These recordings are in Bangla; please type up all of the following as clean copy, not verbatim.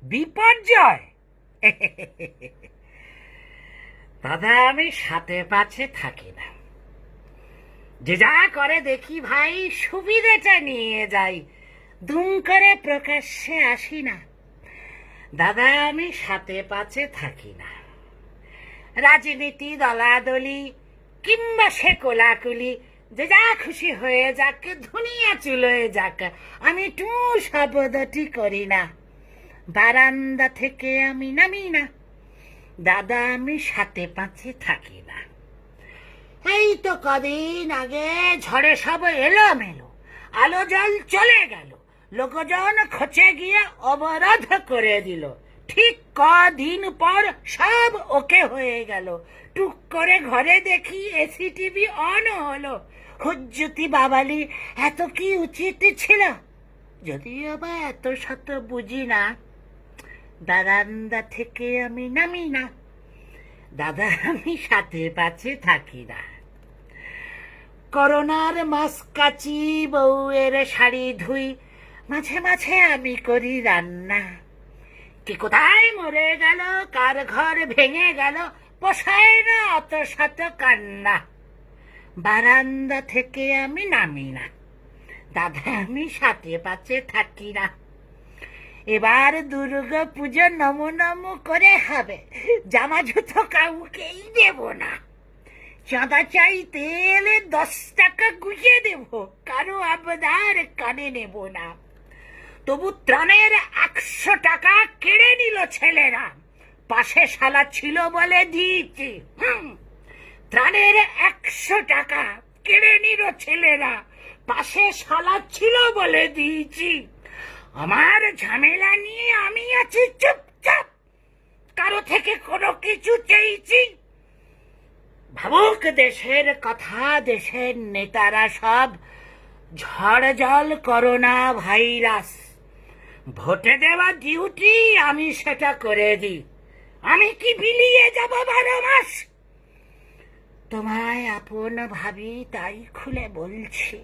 বিপর্যয়। দাদা আমি সাথে পাছে থাকি না, যে যা করে দেখি ভাই সুবিধেটা নিয়ে যাই, দুম করে প্রকাশ্যে আসি না। দাদা আমি সাথে পাছে থাকি না, রাজনীতি দলাদলি কিংবা সে কোলাকুলি, যে যা খুশি হয়ে যাক, ধুনিয়া চুলোয় যাক, আমি টু শব্দটি করি না। বারান্দা থেকে আমি নামি না, দাদা আমি সাথে পাঁচে থাকি না। এই তো কদিন আগে ঝড়ে সব এলোমেলো, আলো জল চলে গেল, লোকজন খচে গিয়ে অবরোধ করে দিল। ঠিক কদিন পর সব ওকে হয়ে গেল, টুক করে ঘরে দেখি এসি টিভি অন হলো। হুজ্জুতি বাবালি, এত কি উচিত ছিল? যদিও বা এত শত বুঝি না, বারান্দা থেকে আমি নামি না, দাদা আমি সাথে পাছে থাকি না। করোনার মাস্ক কাচি, বউয়ের শাড়ি ধুই, মাঝে মাঝে আমি করি রান্না। কে কোথায় মরে গেল, কার ঘর ভেঙে গেল, পোষায় না অত শত কান্না। বারান্দা থেকে আমি নামি না, দাদা আমি সাথে পাছে থাকি না। এবার দুর্গা পুজো নমো নমো করে হবে, জামা জুতো কাউকেই দেব না। চাঁদা চাইতে এলে 10 টাকা গুঁজে দেব, কারো আবদার কানে নেব না। তবু ত্রাণের 100 টাকা কেড়ে নিল ছেলেরা, পাশে শালা ছিল বলে দিয়েছি। ত্রাণের 100 টাকা কেড়ে নিল ছেলেরা, পাশে শালা ছিল বলে দিয়েছি। আমার ঝামেলা নিয়ে আমি আছি চুপচাপ, কারো থেকে কোনো কিছু চেয়েছি? ভাবুক দেশের কথা, দেশের নেতারা সব, ঝড় জল করোনা ভাইরাস, ভোটে দেওয়া ডিউটি আমি সেটা করে দিই। আমি কি বিলিয়ে যাব 12 মাস? তোমায় আপন ভাবি তাই খুলে বলছি,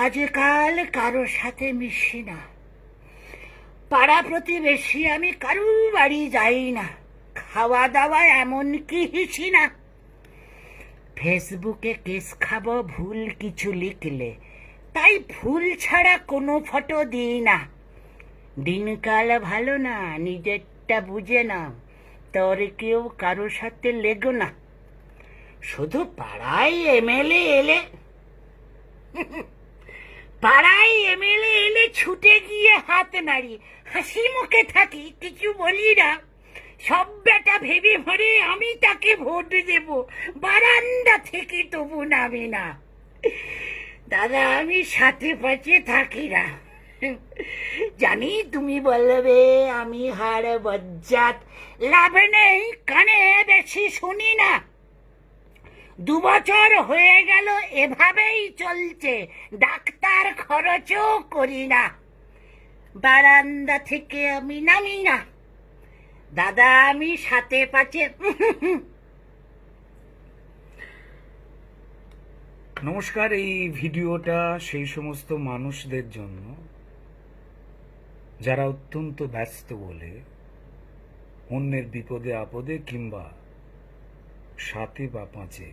আজকাল কারো সাথে মিশি না। পাড়া প্রতিবেশী আমি কারু বাড়ি যাই না, খাওয়া দাওয়া এমন কি হিসি না। ফেসবুকে কেস খাবো ভুল কিছু লিখলে, তাই ফুল ছাড়া কোনো ফটো দিই না। দিনকাল ভালো না, নিজেরটা বুঝে না, তোর কেউ কারো সাথে লেগো না। শুধু পাড়ায় এমএলএ এলে ছুটে গিয়ে হাত নাড়ি, হাসি মুখে থাকি, কিছু বলি না। সব বেটা ভেবে ভরে আমি তাকে ভোট দেব, বারান্দা থেকে তবু নামি না। দাদা আমি সাথে পাশে থাকি না। জানি তুমি বলবে আমি হাড় বজ্জাত, লাভ নেই, কানে বেশি শুনি না। 2 বছর হয়ে গেল এভাবেই চলছে, ডাক্তার খরচও করি না। বারান্দা থেকে আমি নামি না, দাদা আমি সাথে পাশে। নমস্কার। এই ভিডিওটা সেই সমস্ত মানুষদের জন্য যারা অত্যন্ত ব্যস্ত বলে অন্যের বিপদে আপদে কিংবা সাথে বা পাঁচে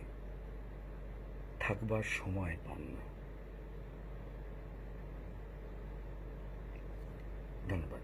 থাকবার সময় পান না। ধন্যবাদ।